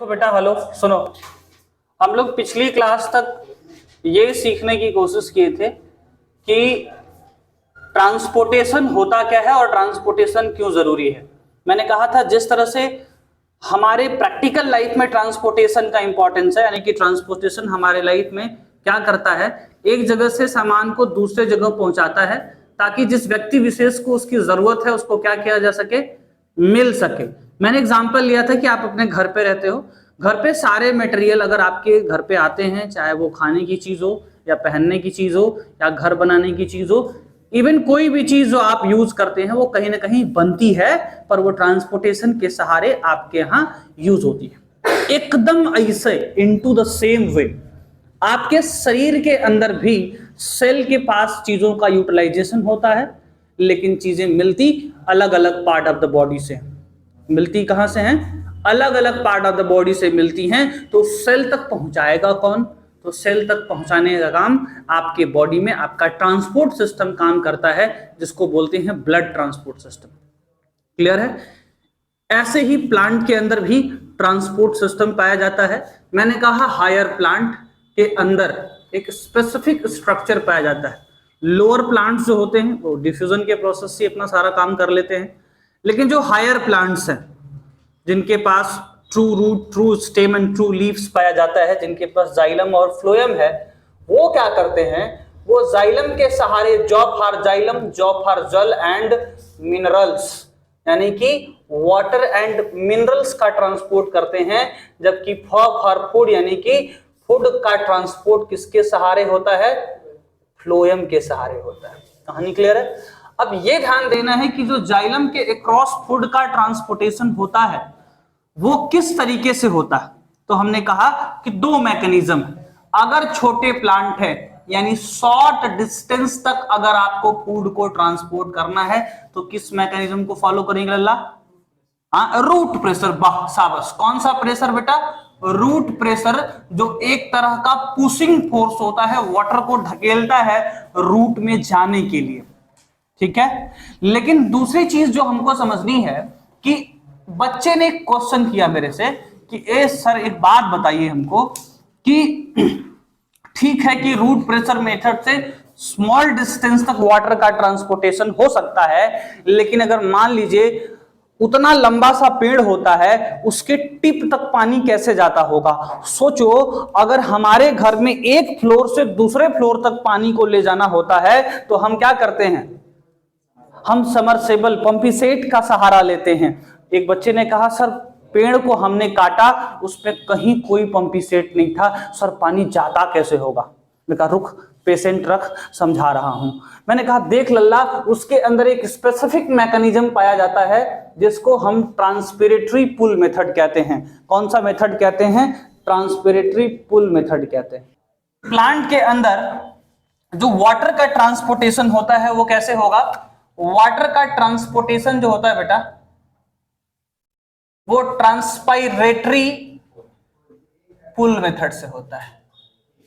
तो बेटा हेलो सुनो, हम लोग पिछली क्लास तक ये सीखने की कोशिश किए थे कि ट्रांसपोर्टेशन होता क्या है और ट्रांसपोर्टेशन क्यों जरूरी है। मैंने कहा था जिस तरह से हमारे प्रैक्टिकल लाइफ में ट्रांसपोर्टेशन का इंपॉर्टेंस है, यानी कि ट्रांसपोर्टेशन हमारे लाइफ में क्या करता है, एक जगह से सामान को दूसरे जगह पहुंचाता है ताकि जिस व्यक्ति विशेष को उसकी जरूरत है उसको क्या किया जा सके, मिल सके। मैंने एग्जांपल लिया था कि आप अपने घर पे रहते हो, घर पे सारे मटेरियल अगर आपके घर पे आते हैं, चाहे वो खाने की चीज हो या पहनने की चीज हो या घर बनाने की चीज हो, इवन कोई भी चीज जो आप यूज करते हैं वो कहीं ना कहीं बनती है, पर वो ट्रांसपोर्टेशन के सहारे आपके यहाँ यूज होती है। एकदम ऐसे इनटू द सेम वे आपके शरीर के अंदर भी सेल के पास चीजों का यूटिलाइजेशन होता है, लेकिन चीजें मिलती अलग अलग पार्ट ऑफ द बॉडी से। मिलती कहां से हैं? अलग अलग पार्ट ऑफ द बॉडी से मिलती हैं। तो सेल तक पहुंचाएगा कौन? तो सेल तक पहुंचाने का काम आपके बॉडी में आपका ट्रांसपोर्ट सिस्टम काम करता है, जिसको बोलते हैं ब्लड ट्रांसपोर्ट सिस्टम। क्लियर है? ऐसे ही प्लांट के अंदर भी ट्रांसपोर्ट सिस्टम पाया जाता है। मैंने कहा हायर प्लांट के अंदर एक स्पेसिफिक स्ट्रक्चर पाया जाता है। लोअर प्लांट्स जो होते हैं वो डिफ्यूजन के प्रोसेस से अपना सारा काम कर लेते हैं, लेकिन जो हायर प्लांट्स हैं जिनके पास true root, true stem and true leaves पाया जाता है, जिनके पास जाइलम और फ्लोएम है, वो क्या करते हैं, वो जाइलम के सहारे job for xylem, job for जल एंड मिनरल्स, यानी कि वाटर एंड मिनरल्स का ट्रांसपोर्ट करते हैं, जबकि फॉर फूड यानी कि फूड का ट्रांसपोर्ट किसके सहारे होता है? फ्लोएम के सहारे होता है। कहानी क्लियर है? अब ये ध्यान देना है कि जो जाइलम के अक्रॉस फूड का ट्रांसपोर्टेशन होता है वो किस तरीके से होता है। तो हमने कहा कि दो मैकेनिज्म है। अगर छोटे प्लांट है यानी शॉर्ट डिस्टेंस तक अगर आपको फूड को ट्रांसपोर्ट करना है तो किस मैकेनिज्म को फॉलो करेंगे लल्ला? Root pressure. वाह शाबाश। कौन सा प्रेशर बेटा? रूट प्रेशर, जो एक तरह का पुशिंग फोर्स होता है, वाटर को ढकेलता है रूट में जाने के लिए। ठीक है, लेकिन दूसरी चीज जो हमको समझनी है कि बच्चे ने एक क्वेश्चन किया मेरे से कि ए सर एक बात बताइए हमको कि ठीक है कि रूट प्रेशर मेथड से स्मॉल डिस्टेंस तक वाटर का ट्रांसपोर्टेशन हो सकता है, लेकिन अगर मान लीजिए उतना लंबा सा पेड़ होता है, उसके टिप तक पानी कैसे जाता होगा? सोचो, अगर हमारे घर में एक फ्लोर से दूसरे फ्लोर तक पानी को ले जाना होता है तो हम क्या करते हैं? हम सबमर्सिबल पंपी सेट का सहारा लेते हैं। एक बच्चे ने कहा सर पेड़ को हमने काटा, उसमें कहीं कोई पंपी सेट नहीं था, सर पानी जाता कैसे होगा? मैं कहा रुक, पेशेंट रख, समझा रहा हूं। मैंने कहा देख लल्ला, उसके अंदर एक स्पेसिफिक मैकेनिज्म पाया जाता है जिसको हम ट्रांसपिरेटरी पुल मेथड कहते हैं। कौन सा मेथड कहते हैं? ट्रांसपिरेटरी पुल मेथड कहते हैं। प्लांट के अंदर जो वाटर का ट्रांसपोर्टेशन होता है वो कैसे होगा? वाटर का ट्रांसपोर्टेशन जो होता है बेटा वो ट्रांसपायरेटरी पुल मेथड से होता है।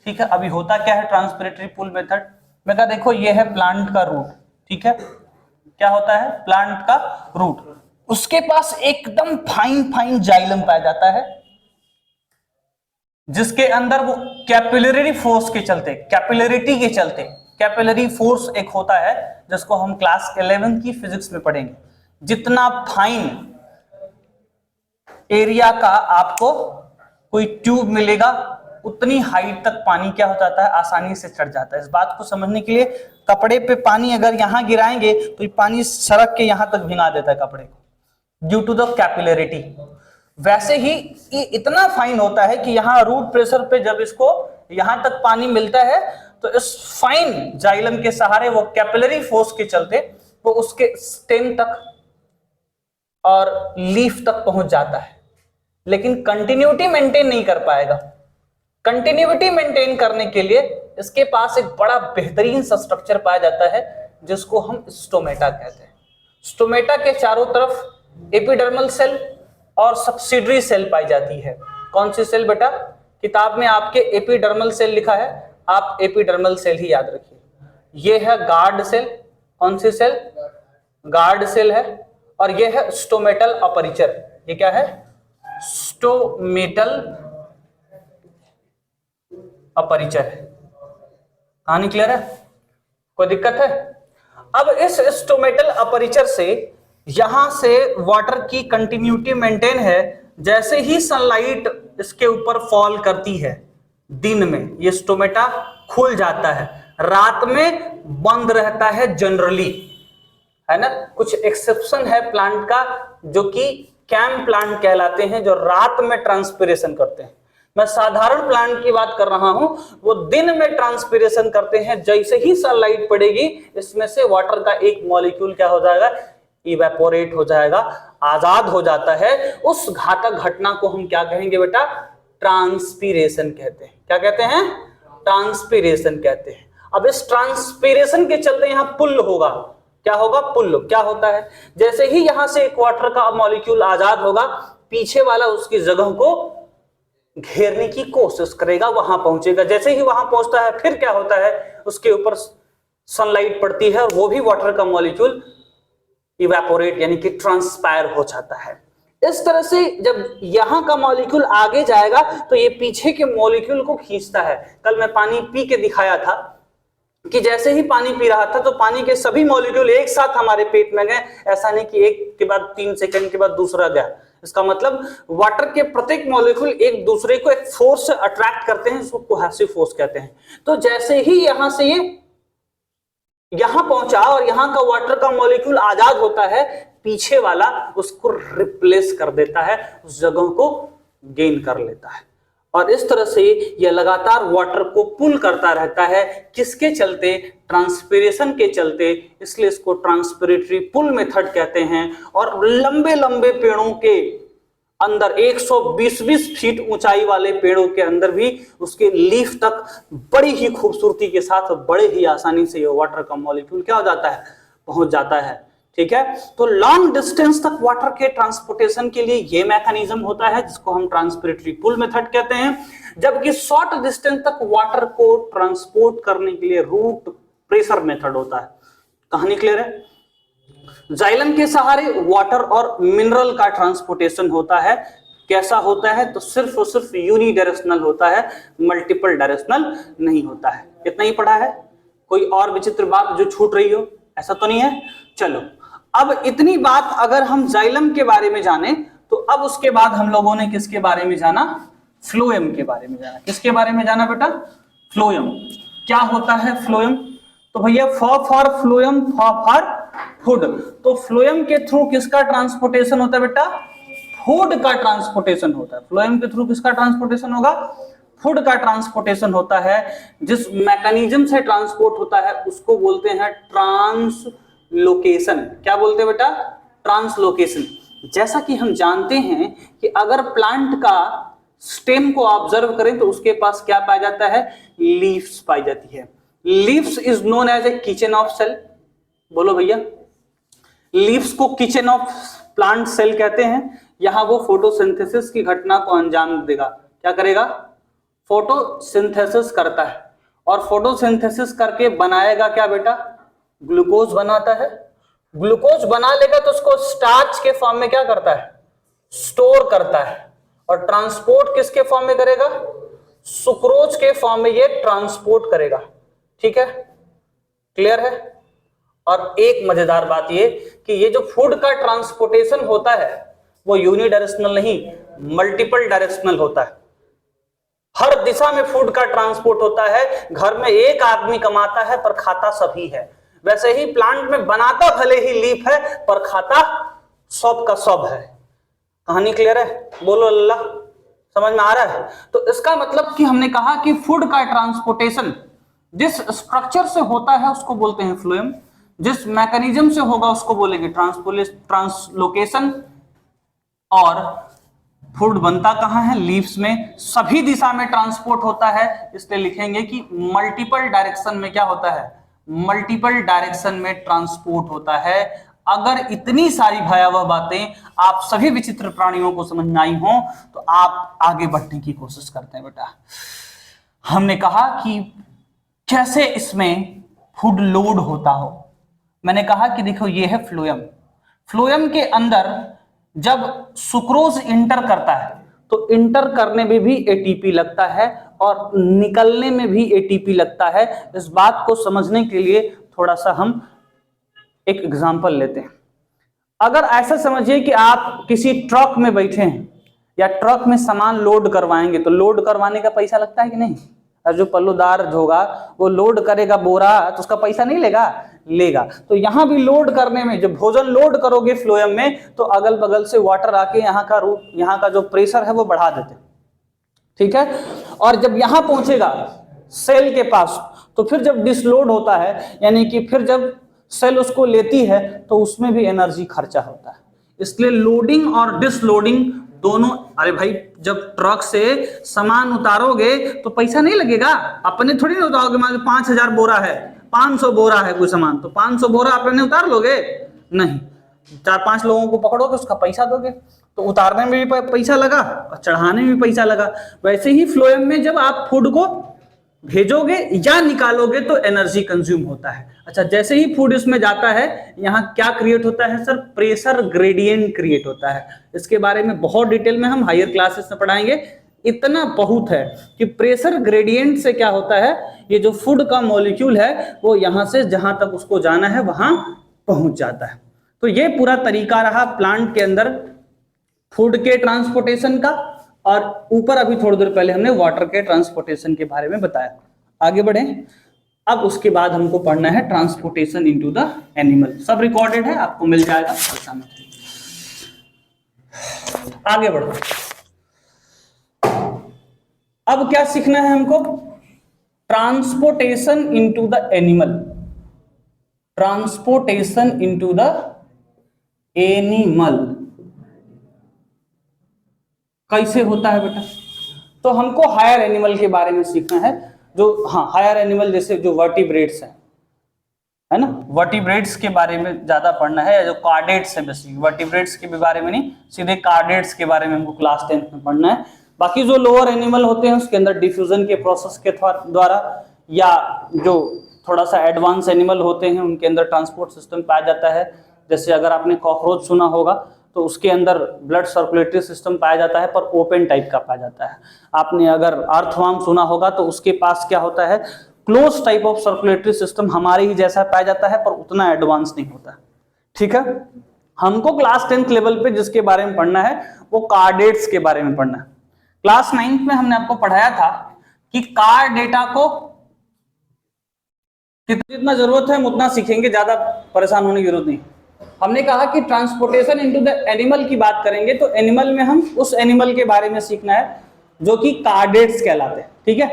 ठीक है, अभी होता क्या है ट्रांसपायरेटरी पुल मेथड? मैं कहा देखो ये है प्लांट का रूट। ठीक है, क्या होता है? प्लांट का रूट, उसके पास एकदम फाइन फाइन जाइलम पाया जाता है, जिसके अंदर वो कैपिलरी फोर्स के चलते, कैपिलरिटी के चलते, कैपिलरी फोर्स एक होता है जिसको हम क्लास 11 की फिजिक्स में पढ़ेंगे। जितना फाइन एरिया का आपको कोई ट्यूब मिलेगा उतनी हाइट तक पानी क्या हो जाता है? आसानी से चढ़ जाता है। इस बात को समझने के लिए कपड़े पे पानी अगर यहां गिराएंगे तो ये पानी सड़क के यहां तक भिगा देता है कपड़े को, ड्यू टू द कैपिलरिटी। वैसे ही ये इतना फाइन होता है कि यहां रूट प्रेशर पे जब इसको यहां तक पानी मिलता है तो इस फाइन जाइलम के सहारे वो कैपिलरी फोर्स के चलते वो उसके स्टेम तक और लीफ तक पहुंच जाता है, लेकिन कंटिन्यूटी मेंटेन नहीं कर पाएगा। कंटिन्यूटी मेंटेन करने के लिए इसके पास एक बड़ा बेहतरीन सा स्ट्रक्चर पाया जाता है जिसको हम स्टोमेटा कहते हैं। स्टोमेटा के चारों तरफ एपिडर्मल सेल और सब्सिडरी सेल पाई जाती है। कौन सी सेल बेटा? किताब में आपके एपिडर्मल सेल लिखा है, आप एपिडर्मल सेल ही याद रखिए। ये है गार्ड सेल। कौन सी सेल? गार्ड सेल है। और ये है स्टोमेटल अपरिचर। ये क्या है? स्टोमेटल अपरिचर है। कहानी क्लियर है? कोई दिक्कत है? अब इस स्टोमेटल अपरिचर से यहां से वाटर की कंटिन्यूटी मेंटेन है। जैसे ही सनलाइट इसके ऊपर फॉल करती है दिन में ये स्टोमेटा खुल जाता है, रात में बंद रहता है जनरली, है ना। कुछ एक्सेप्शन है प्लांट का जो कि कैम प्लांट कहलाते हैं, जो रात में ट्रांसपिरेशन करते हैं। मैं साधारण प्लांट की बात कर रहा हूं, वो दिन में ट्रांसपिरेशन करते हैं। जैसे ही सनलाइट पड़ेगी इसमें से वाटर का एक मॉलिक्यूल क्या हो जाएगा, इवेपोरेट हो जाएगा, आजाद हो जाता है। उस घातक घटना को हम क्या कहेंगे बेटा, ट्रांसपीरेशन कहते हैं। क्या कहते हैं? ट्रांसपीरेशन कहते हैं। अब इस ट्रांसपीरेशन के चलते यहां पुल होगा। क्या होगा? पुल। क्या होता है? जैसे ही यहां से एक वाटर का मॉलिक्यूल आजाद होगा, पीछे वाला उसकी जगह को घेरने की कोशिश करेगा, वहां पहुंचेगा। जैसे ही वहां पहुंचता है फिर क्या होता है, उसके ऊपर सनलाइट पड़ती है और वो भी वाटर का मॉलिक्यूल इवेपोरेट यानी कि ट्रांसपायर हो जाता है। इस तरह से जब यहां का मॉलिक्यूल आगे जाएगा तो ये पीछे के मॉलिक्यूल को खींचता है। कल मैं पानी पी के दिखाया था कि जैसे ही पानी पी रहा था तो पानी के सभी मॉलिक्यूल एक साथ हमारे पेट में गए। ऐसा नहीं कि एक के बाद 3 सेकंड के बाद दूसरा गया। इसका मतलब वाटर के प्रत्येक मॉलिक्यूल एक दूसरे को एक फोर्स से अट्रैक्ट करते हैं, इसको कोहेसिव फोर्स कहते हैं। तो जैसे ही यहां से ये यहां पहुंचा और यहां का वाटर का मॉलिक्यूल आजाद होता है, पीछे वाला उसको रिप्लेस कर देता है, उस जगह को गेन कर लेता है। और इस तरह से यह लगातार वाटर को पुल करता रहता है। किसके चलते? ट्रांसपिरेशन के चलते। इसलिए इसको ट्रांसपिरेटरी पुल मेथड कहते हैं। और लंबे लंबे पेड़ों के अंदर 120 फीट ऊंचाई वाले पेड़ों के अंदर भी उसके लीफ तक बड़ी ही खूबसूरती के साथ बड़े ही आसानी से ये वाटर का मॉलिक्यूल क्या हो जाता है, पहुंच जाता है। ठीक है, तो लॉन्ग डिस्टेंस तक वाटर के ट्रांसपोर्टेशन के लिए ये मैकेनिज्म होता है जिसको हम ट्रांसपिरेटरी पुल मेथड कहते हैं। जबकि शॉर्ट डिस्टेंस तक वाटर को ट्रांसपोर्ट करने के लिए रूट प्रेशर मेथड होता है। कहानी क्लियर है? जाइलम के सहारे वाटर और मिनरल का ट्रांसपोर्टेशन होता है। कैसा होता है? तो सिर्फ और सिर्फ यूनिडायरेक्शनल होता है, मल्टीपल डायरेक्शनल नहीं होता है। इतना ही पढ़ा है? कोई और विचित्र बात जो छूट रही हो? ऐसा तो नहीं है। चलो, अब इतनी बात अगर हम जाइलम के बारे में जाने तो अब उसके बाद हम लोगों ने किसके बारे में जाना? फ्लोएम के बारे में जाना। किसके बारे में जाना बेटा? फ्लोएम। क्या होता है फ्लोएम? तो भैया फॉर फ्लोएम, फॉर फूड। तो फ्लोएम के थ्रू किसका ट्रांसपोर्टेशन होता है बेटा? फूड का ट्रांसपोर्टेशन होता है। फ्लोएम के थ्रू किसका ट्रांसपोर्टेशन होगा? फूड का ट्रांसपोर्टेशन होता है। जिस मैकेनिज्म से ट्रांसपोर्ट होता है उसको बोलते हैं ट्रांसलोकेशन। क्या बोलते हैं बेटा? ट्रांसलोकेशन। जैसा कि हम जानते हैं कि अगर प्लांट का स्टेम को ऑब्जर्व करें तो उसके पास क्या पाया जाता है? लीव्स पाई जाती है। Leaves is known as a kitchen of cell. बोलो भैया, लीव्स को किचन ऑफ प्लांट सेल कहते हैं। यहां वो फोटोसिंथेसिस की घटना को अंजाम देगा। क्या करेगा? फोटोसिंथेसिस करता है। और फोटोसिंथेसिस करके बनाएगा क्या बेटा? ग्लूकोज बनाता है। ग्लूकोज बना लेगा तो उसको स्टार्च के फॉर्म में क्या करता है? स्टोर करता है। और ट्रांसपोर्ट किसके फॉर्म में करेगा? सुक्रोज के फॉर्म में ये ट्रांसपोर्ट करेगा। ठीक है, क्लियर है? और एक मजेदार बात ये कि ये जो फूड का ट्रांसपोर्टेशन होता है वो यूनिडायरेक्शनल नहीं, मल्टीपल डायरेक्शनल होता है। हर दिशा में फूड का ट्रांसपोर्ट होता है। घर में एक आदमी कमाता है पर खाता सभी है। वैसे ही प्लांट में बनाता भले ही लीफ है पर खाता सब का सब है। कहानी क्लियर है? बोलो अल्लाह। समझ में आ रहा है? तो इसका मतलब कि हमने कहा कि फूड का ट्रांसपोर्टेशन जिस स्ट्रक्चर से होता है उसको बोलते हैं फ्लोएम। जिस मैकेनिज्म से होगा उसको बोलेंगे ट्रांसलोकेशन। और फूड बनता कहां है? लीव्स में। सभी दिशा में ट्रांसपोर्ट होता है, इसलिए लिखेंगे कि मल्टीपल डायरेक्शन में क्या होता है? मल्टीपल डायरेक्शन में ट्रांसपोर्ट होता है। अगर इतनी सारी भयावह बातें आप सभी विचित्र प्राणियों को समझ में आई हो तो आप आगे बढ़ने की कोशिश करते हैं बेटा। हमने कहा कि कैसे इसमें फूड लोड होता हो। मैंने कहा कि देखो ये है फ्लोएम। फ्लोएम के अंदर जब सुक्रोज इंटर करता है तो इंटर करने में भी एटीपी लगता है और निकलने में भी एटीपी लगता है। इस बात को समझने के लिए थोड़ा सा हम एक एग्जांपल लेते हैं। अगर ऐसा समझिए कि आप किसी ट्रक में बैठे हैं या ट्रक में सामान लोड करवाएंगे, तो लोड करवाने का पैसा लगता है कि नहीं? और जो पल्लोदार होगा वो लोड करेगा बोरा, तो उसका पैसा नहीं लेगा? लेगा। तो यहां भी लोड करने में, जब भोजन लोड करोगे फ्लोएम में, तो अगल बगल से वाटर आके यहाँ का जो प्रेशर है वो बढ़ा देते, ठीक है। और जब यहां पहुंचेगा सेल के पास, तो फिर जब डिसलोड होता है, यानी कि फिर जब सेल उसको लेती है, तो उसमें भी एनर्जी खर्चा होता है। इसलिए लोडिंग और डिसलोडिंग दोनों, अरे भाई जब ट्रक से सामान उतारोगे तो पैसा नहीं लगेगा, अपने थोड़ी ना उतारोगे। मान लो 5000 बोरा है, 500 बोरा है कोई सामान, तो 500 बोरा अपने उतार लोगे? नहीं, 4-5 लोगों को पकड़ोगे, उसका पैसा दोगे, तो उतारने में भी पैसा लगा और चढ़ाने में भी पैसा लगा। वैसे ही फ्लोएम में जब आप फूड को भेजोगे या निकालोगे तो एनर्जी कंज्यूम होता है। अच्छा, जैसे ही फूड इसमें जाता है, यहाँ क्या क्रिएट होता है सर? प्रेशर ग्रेडियंट क्रिएट होता है। इसके बारे में बहुत डिटेल में हम हायर क्लासेस में पढ़ाएंगे। इतना बहुत है कि प्रेशर ग्रेडियंट से क्या होता है, ये जो फूड का मॉलिक्यूल है वो यहां से जहां तक उसको जाना है वहां पहुंच जाता है। तो ये पूरा तरीका रहा प्लांट के अंदर फूड के ट्रांसपोर्टेशन का, और ऊपर अभी थोड़ी देर पहले हमने वाटर के ट्रांसपोर्टेशन के बारे में बताया। आगे बढ़े, अब उसके बाद हमको पढ़ना है ट्रांसपोर्टेशन इनटू द एनिमल। सब रिकॉर्डेड है, आपको मिल जाएगा सामने। आगे बढ़ो, अब क्या सीखना है हमको? Transportation into the animal. Transportation into the animal कैसे होता है बेटा? तो हमको हायर एनिमल के बारे में सीखना है, जो हायर एनिमल जैसे जो वर्टिब्रेट्स हैं, है ना, वर्टिब्रेट्स के बारे में ज्यादा पढ़ना है, या जो कार्डेट्स है, बेसिक वर्टिब्रेट्स के बारे में नहीं, सीधे कार्डेट्स के बारे में हमको क्लास 10th में पढ़ना है। बाकी जो लोअर एनिमल होते हैं उसके अंदर डिफ्यूजन के प्रोसेस के द्वारा, या जो थोड़ा सा एडवांस एनिमल होते हैं उनके अंदर ट्रांसपोर्ट सिस्टम पाया जाता है। जैसे अगर आपने कॉकरोच सुना होगा तो उसके अंदर ब्लड सर्कुलेटरी सिस्टम पाया जाता है, पर ओपन टाइप का पाया जाता है। आपने अगर अर्थवर्म सुना होगा तो उसके पास क्या होता है, close type of circulatory system हमारे ही जैसा पाया जाता है, पर उतना एडवांस नहीं होता। ठीक है, हमको क्लास 10th लेवल पे जिसके बारे में पढ़ना है वो कार्डेट्स के बारे में पढ़ना है। क्लास 9th में हमने आपको पढ़ाया था कि कार्डेटा को जितना जरूरत है हम उतना सीखेंगे, ज्यादा परेशान होने की जरूरत नहीं। हमने कहा कि ट्रांसपोर्टेशन इनटू द एनिमल की बात करेंगे, तो एनिमल में हम उस एनिमल के बारे में सीखना है जो कि कार्डेट्स कहलाते हैं। ठीक है,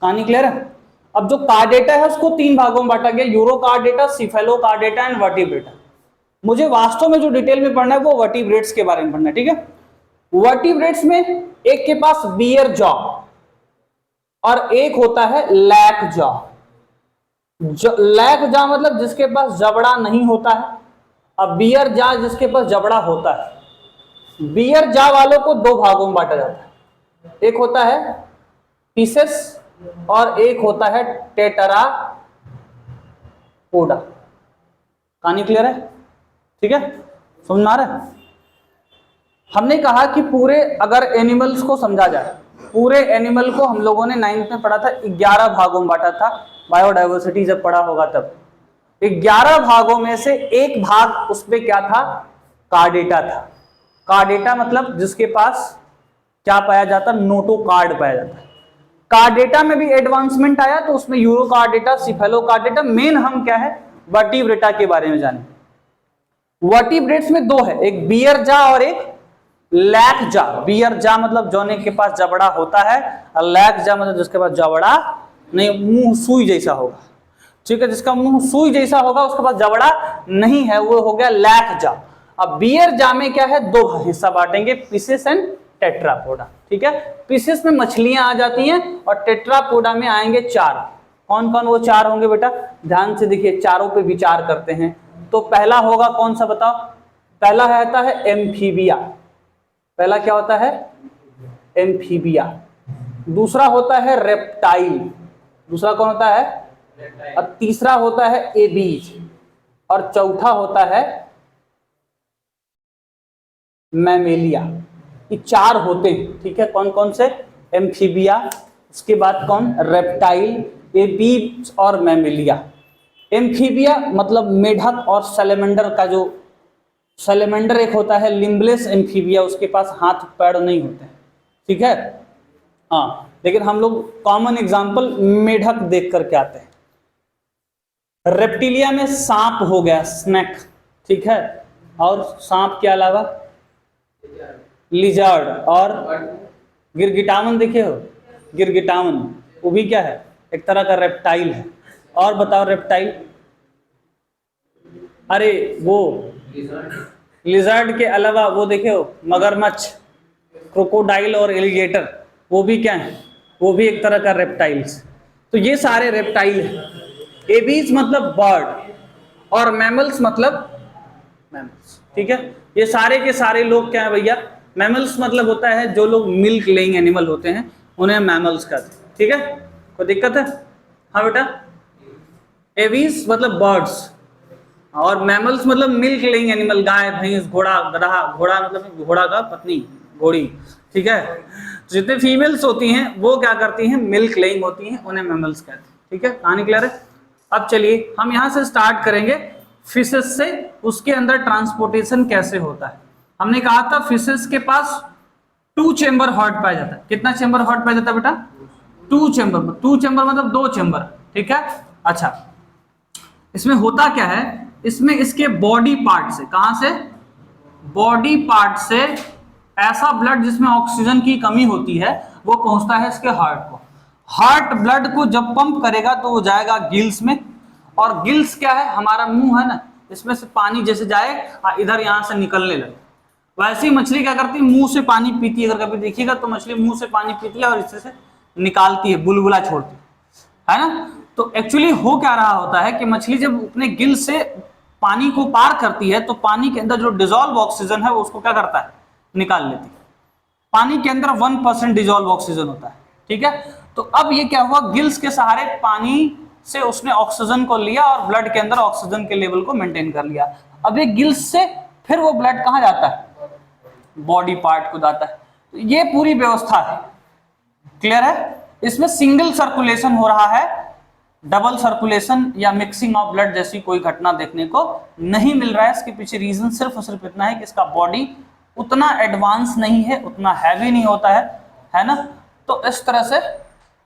कहानी क्लियर है? अब जो कार्डेटा है उसको 3 भागों में बांटा गया, यूरोकार्डेटा, सिफेलोकार्डेटा एंड वर्टिब्रेटा। मुझे वास्तव में जो डिटेल में पढ़ना है वो वर्टिब्रेट्स के बारे में पढ़ना है। ठीक है, वर्टिब्रेट्स में एक के पास बियर जॉ और एक होता है लैक जॉ। लैक जॉ मतलब जिसके पास जबड़ा नहीं होता है, अब बियर जा जिसके पास जबड़ा होता है। बियर जा वालों को 2 भागों में बांटा जाता है, एक होता है पीसेस और एक होता है टेटरापोडा। कहानी क्लियर है? ठीक है, समझ में आ रहा है? हमने कहा कि पूरे अगर एनिमल्स को समझा जाए, पूरे एनिमल को हम लोगों ने 9th में पढ़ा था, 11 भागों में बांटा था। बायोडाइवर्सिटी जब पढ़ा होगा तब 11 भागों में से एक भाग उसमें क्या था, कार्डेटा था। कार्डेटा मतलब जिसके पास क्या पाया जाता, नोटोकार्ड पाया जाता है। कार्डेटा में भी एडवांसमेंट आया तो उसमें यूरोकार्डेटा, सिफेलोकार्डेटा, मेन हम क्या है वर्टिब्रेटा के बारे में जाने। वर्टिब्रेट्स में 2 है, एक बियर जा और एक लैक जा। बियर जा मतलब जोने के पास जबड़ा होता है, और लैक जा मतलब जिसके पास जबड़ा नहीं, मुंह सुई जैसा होगा। ठीक है, जिसका मुंह सुई जैसा होगा उसके पास जबड़ा नहीं है, वो हो गया लैक जा। अब बियर जा में क्या है, 2 हिस्सा बांटेंगे, पीसेस एंड टेट्रापोडा। ठीक है, पीसेस में मछलियां आ जाती हैं और टेट्रापोडा में आएंगे 4। कौन कौन वो 4 होंगे बेटा? ध्यान से देखिए, चारों पे विचार करते हैं। तो पहला होगा कौन सा बताओ? पहला रहता है एम्फीबिया। पहला क्या होता है? एम्फीबिया। दूसरा होता है रेप्टाइल। दूसरा कौन होता है? और तीसरा होता है एबीज, और चौथा होता है मैमेलिया। ये 4 होते हैं, ठीक है। कौन कौन से? एम्फीबिया, उसके बाद कौन? रेप्टाइल, एबीज और मैमिलिया। एम्फीबिया मतलब मेढक और सैलेमेंडर का जो सैलेमेंडर एक होता है लिम्बलेस एम्फीबिया, उसके पास हाथ पैर नहीं होते हैं, ठीक है। हाँ, लेकिन हम लोग कॉमन एग्जांपल मेढक देख करके आते हैं। रेप्टिलिया में सांप हो गया, स्नेक, ठीक है। और सांप के अलावा लिजर्ड और गिरगिटावन, देखे हो गिरगिटावन, वो भी क्या है? एक तरह का रेप्टाइल है। और बताओ रेप्टाइल, अरे वो लिजर्ड के अलावा वो देखे हो मगरमच्छ, क्रोकोडाइल और एलिगेटर, वो भी क्या है? वो भी एक तरह का रेप्टाइल्स। तो ये सारे रेप्टाइल हैं। एबीज मतलब बर्ड और मैमल्स मतलब मैमल्स, ठीक है। ये सारे के सारे लोग क्या है भैया? मैमल्स मतलब होता है जो लोग मिल्क लेइंग एनिमल होते हैं उन्हें मैमल्स कहते हैं, ठीक है। कोई दिक्कत है? हाँ बेटा, एबीज मतलब बर्ड्स और मैमल्स मतलब मिल्क लेइंग एनिमल, गाय, भैंस, घोड़ा, गधा। घोड़ा मतलब घोड़ा का पत्नी, घोड़ी, ठीक है। तो जितने फीमेल्स होती हैं वो क्या करती हैं? मिल्क लेइंग होती हैं, उन्हें मैमल्स कहते हैं, ठीक है। कहानी क्लियर है? अब चलिए हम यहां से स्टार्ट करेंगे फिशेस से, उसके अंदर ट्रांसपोर्टेशन कैसे होता है। हमने कहा था फिशेस के पास 2 चेंबर हार्ट पाया जाता है। कितना चेंबर हार्ट पाया जाता है बेटा? 2 चेंबर। 2 चेंबर मतलब 2 चेंबर, ठीक है। अच्छा, इसमें होता क्या है? इसमें इसके बॉडी पार्ट से, कहां से? बॉडी पार्ट से ऐसा ब्लड जिसमें ऑक्सीजन की कमी होती है वो पहुंचता है इसके हार्ट को। हार्ट ब्लड को जब पंप करेगा तो वो जाएगा गिल्स में, और गिल्स क्या है? हमारा मुंह है ना, इसमें से पानी जैसे जाए इधर यहां से निकलने लगे। वैसे ही मछली क्या करती है? मुंह से पानी पीती है। अगर कभी देखिएगा तो मछली मुंह से पानी पीती है और इससे से निकालती है, बुलबुला छोड़ती है ना। तो एक्चुअली हो क्या रहा होता है कि मछली जब अपने गिल से पानी को पार करती है तो पानी के अंदर जो डिजोल्व ऑक्सीजन है वो उसको क्या करता है? निकाल लेती है। पानी के अंदर 1% डिजोल्व ऑक्सीजन होता है, ठीक है। तो अब ये क्या हुआ? गिल्स के सहारे पानी से उसने ऑक्सीजन को लिया और ब्लड के अंदर ऑक्सीजन के लेवल को मेंटेन कर लिया। अब ये गिल्स से फिर वो ब्लड कहां जाता है? बॉडी पार्ट को जाता है। तो ये पूरी व्यवस्था है, क्लियर है? इसमें सिंगल सर्कुलेशन हो रहा है, डबल सर्कुलेशन या मिक्सिंग ऑफ ब्लड जैसी कोई घटना देखने को नहीं मिल रहा है। इसके पीछे रीजन सिर्फ और सिर्फ इतना है कि इसका बॉडी उतना एडवांस नहीं है, उतना हैवी नहीं होता है ना। तो इस तरह से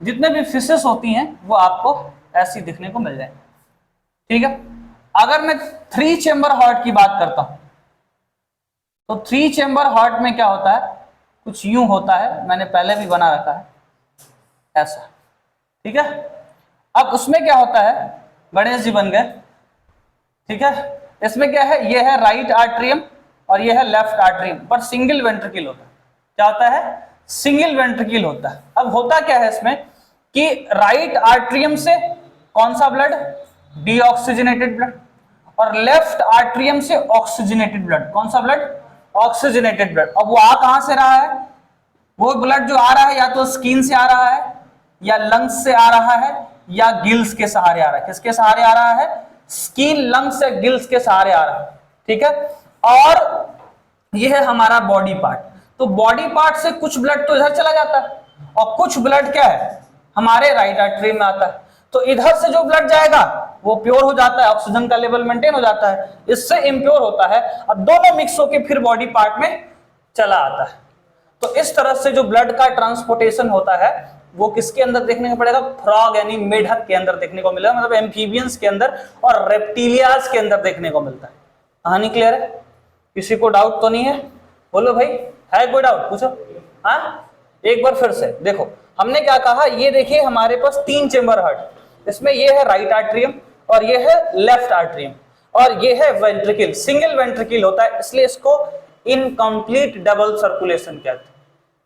जितने भी फिशेस होती हैं वो आपको ऐसी दिखने को मिल जाए, ठीक है। अगर मैं 3 चेंबर हार्ट की बात करता हूं तो 3 चेंबर हार्ट में क्या होता है? कुछ यूं होता है, मैंने पहले भी बना रखा है ऐसा, ठीक है। अब उसमें क्या होता है? गणेश जी बन गए, ठीक है। इसमें क्या है? ये है राइट आर्टरियम और ये है लेफ्ट आर्टरियम, पर सिंगल वेंट्रिकल होता है। क्या होता है? सिंगल वेंट्रिकल होता है। अब होता क्या है इसमें कि राइट आर्टरियम से कौन सा ब्लड? डीऑक्सीजनेटेड ब्लड, और लेफ्ट आर्टरियम से ऑक्सीजनेटेड ब्लड। कौन सा ब्लड? Oxygenated blood. अब वो आ कहां से रहा है? वो ब्लड जो आ रहा है या तो स्किन से आ रहा है या लंग्स से आ रहा है या गिल्स के सहारे आ रहा है। किसके सहारे आ रहा है? स्किन, लंग्स या गिल्स के सहारे आ रहा है, ठीक है। और यह है हमारा बॉडी पार्ट। तो बॉडी पार्ट से कुछ ब्लड तो इधर चला जाता है और कुछ ब्लड क्या है? हमारे राइट आर्टरी में आता है। तो इधर से जो ब्लड जाएगा वो प्योर हो जाता है, ऑक्सीजन का लेवल मेंटेन हो जाता है। इससे इम्प्योर होता है, अब दोनों मिक्स होकर फिर बॉडी पार्ट में चला आता है। तो इस तरह से जो ब्लड का ट्रांसपोर्टेशन होता है वो किसके अंदर देखने को पड़ेगा? फ्रॉग यानी मेढक के अंदर देखने को मिलेगा, मतलब एम्फीबियंस के अंदर और रेप्टिलियाज के अंदर देखने को मिलता है। कहानी क्लियर है? किसी को डाउट तो नहीं है? बोलो भाई, है कोई डाउट? पूछो। हाँ, एक बार फिर से देखो, हमने क्या कहा? ये देखिए हमारे पास 3 चेंबर हार्ट, इसमें ये है राइट आर्टरियम और ये है लेफ्ट आर्टरियम और ये है वेंट्रिकल। सिंगल वेंट्रिकल होता है, इसलिए इसको इनकम्प्लीट डबल सर्कुलेशन कहते हैं।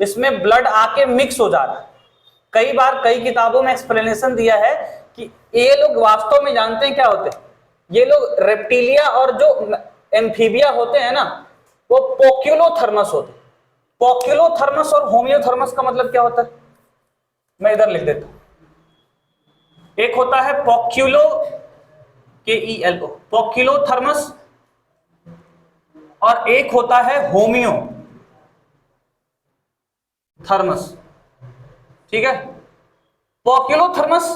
इसमें ब्लड आके मिक्स हो जा रहा है। कई बार कई किताबों में एक्सप्लेनेशन दिया है कि ये लोग वास्तव में जानते हैं क्या होते हैं? ये लोग रेप्टिलिया और जो एम्फीबिया होते हैं ना वो पोक्यूलोथर्मस होते हैं। पोक्यूलोथर्मस और होमियोथर्मस का मतलब क्या होता है? मैं इधर लिख देता हूं। एक होता है पोक्यूलो, KELO, पोक्यूलोथर्मस, और एक होता है होमियो, थर्मस, ठीक है। पोकिलोथर्मस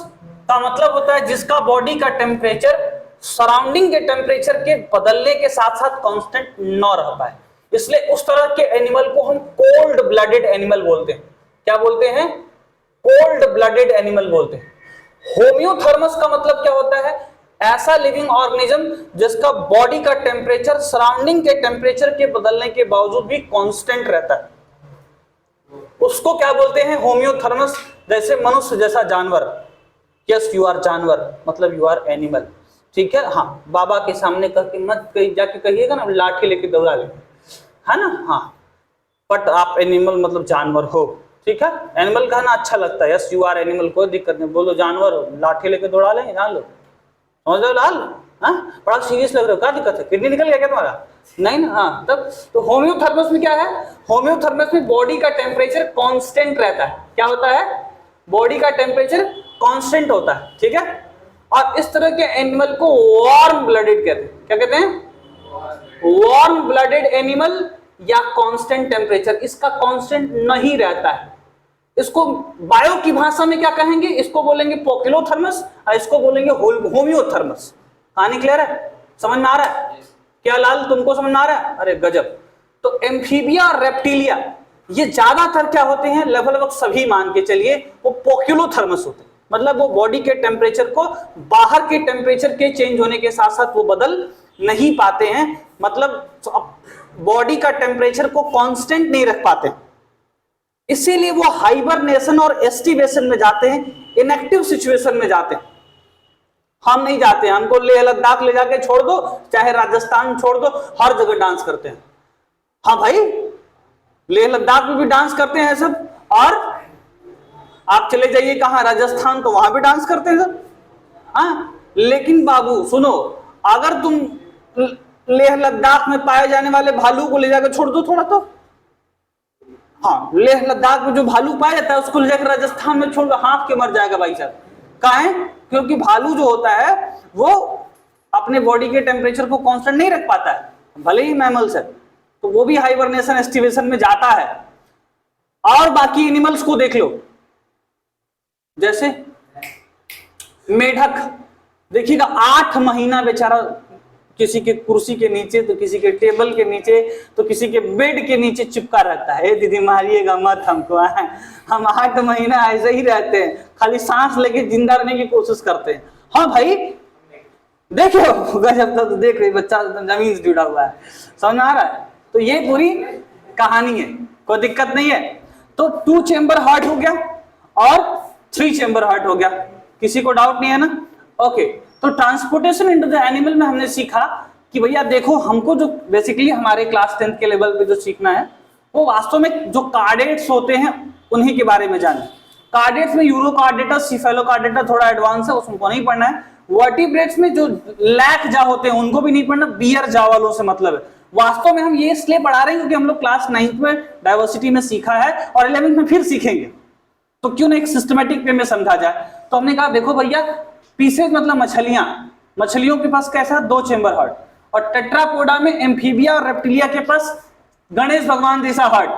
का मतलब होता है जिसका बॉडी का टेम्परेचर सराउंडिंग के टेम्परेचर के बदलने के साथ साथ कांस्टेंट न रह पाए, इसलिए उस तरह के एनिमल को हम कोल्ड ब्लडेड एनिमल बोलते हैं। क्या बोलते हैं? कोल्ड ब्लडेड एनिमल बोलते हैं। होम्योथर्मस का मतलब क्या होता है? ऐसा लिविंग ऑर्गेनिज्म जिसका बॉडी का टेम्परेचर सराउंडिंग के टेम्परेचर के बदलने के बावजूद भी कांस्टेंट रहता है, उसको क्या बोलते हैं? होम्योथर्मस। जैसे मनुष्य जैसा जानवर, यस यू आर जानवर मतलब यू आर एनिमल, ठीक है। हाँ, बाबा के सामने करके मत कहीं जाके कहिएगा ना लाठी लेके दौड़ा ले, है ना। हाँ, बट आप एनिमल मतलब जानवर हो, ठीक है। एनिमल कहना अच्छा लगता है, यस यू आर एनिमल, कोई दिक्कत नहीं, बोलो जानवर हो, लाठी लेके दौड़ा लेंगे, जान लो, समझ लो लाल। हाँ, बड़ा सीरियस लग रहा हो, क्या दिक्कत है? किडनी निकल गया क्या तुम्हारा? नहीं ना। हाँ, तब तो होम्योथर्मस में क्या है? होम्योथर्मस में बॉडी का टेम्परेचर कांस्टेंट रहता है। क्या होता है? बॉडी का टेम्परेचर कांस्टेंट होता है, ठीक है। और इस तरह के एनिमल को वार्म ब्लडेड कहते हैं। क्या कहते हैं? वार्म ब्लडेड एनिमल या कांस्टेंट टेम्परेचर, इसका कांस्टेंट नहीं रहता है। इसको बायो की भाषा में क्या कहेंगे? इसको बोलेंगे पोकिलोथर्मस और इसको बोलेंगे होम्योथर्मस। कहानी क्लियर है? समझ में आ रहा है? क्या लाल तुमको समझ में आ रहा है? अरे गजब। तो एम्फीबिया और रेप्टिलिया ये ज्यादातर क्या होते हैं, लगभग सभी मान के चलिए वो पोकिलोथर्मस होते हैं। मतलब वो बॉडी के टेम्परेचर को बाहर के टेम्परेचर के चेंज होने के साथ साथ वो बदल नहीं पाते हैं, मतलब बॉडी का टेम्परेचर को कांस्टेंट नहीं रख पाते, इसीलिए वो हाइबरनेशन और एस्टिवेशन में जाते हैं, इनएक्टिव सिचुएशन में जाते हैं। हम नहीं जाते हैं, हमको लेह लद्दाख ले जाके छोड़ दो, चाहे राजस्थान छोड़ दो, हर जगह डांस करते हैं। हाँ भाई, लेह लद्दाख में भी डांस करते हैं सब, और आप चले जाइए कहां, राजस्थान, तो वहां भी डांस करते हैं सब। हाँ, लेकिन बाबू सुनो, अगर तुम लेह लद्दाख में पाए जाने वाले भालू को ले जाकर छोड़ दो थोड़ा, तो हाँ, लेह लद्दाख में जो भालू पाया जाता है उसको ले जाकर राजस्थान में छोड़, हाँफ के मर जाएगा भाई साहब। काहे? क्योंकि भालू जो होता है वो अपने बॉडी के टेम्परेचर को कांस्टेंट नहीं रख पाता है, भले ही मैमल्स है, तो वो भी हाइबरनेशन एस्टिवेशन में जाता है। और बाकी एनिमल्स को देख लो, जैसे मेढक, देखिएगा 8 महीना बेचारा किसी के कुर्सी के नीचे, तो किसी के टेबल के नीचे, तो किसी के बेड के नीचे चिपका रहता है। दीदी मारिएगा मत हमको, हम 8 महीना ऐसे ही रहते हैं, खाली सांस लेके जिंदा रहने की कोशिश करते हैं। हाँ भाई, देखो गजब, तो देख रही बच्चा जमीन से जुड़ा हुआ है, समझ में आ रहा है? तो ये पूरी कहानी है, कोई दिक्कत नहीं है। तो 2 चेंबर हार्ट हो गया और 3 चेंबर हार्ट हो गया, किसी को डाउट नहीं है ना? ओके, तो ट्रांसपोर्टेशन इनटू द एनिमल में हमने सीखा कि भैया देखो, हमको जो बेसिकली हमारे क्लास 10th के लेवल पे जो सीखना है वो वास्तव में जो कार्डेट्स होते हैं उन्हीं के बारे में जाने। कार्डेट्स में यूरोकार्डेटा, सिफेलोकार्डेटा थोड़ा एडवांस है, उसको नहीं पढ़ना है। वर्टिब्रेट्स में जो लैक जा होते हैं उनको भी नहीं पढ़ना, बियर जा वालों से मतलब है। वास्तव में हम ये इसलिए पढ़ा रहे हैं क्योंकि हम लोग क्लास 9th में डाइवर्सिटी में सीखा है और 11th में फिर सीखेंगे, तो क्यों ना एक सिस्टमेटिक वे में समझा जाए। तो हमने कहा देखो भैया, पीसेज मतलब मछलियां, मछलियों के पास कैसा 2 चेंबर हार्ट, और टेट्रापोडा में एम्फीबिया और रेप्टिलिया के पास गणेश भगवान जैसा हार्ट,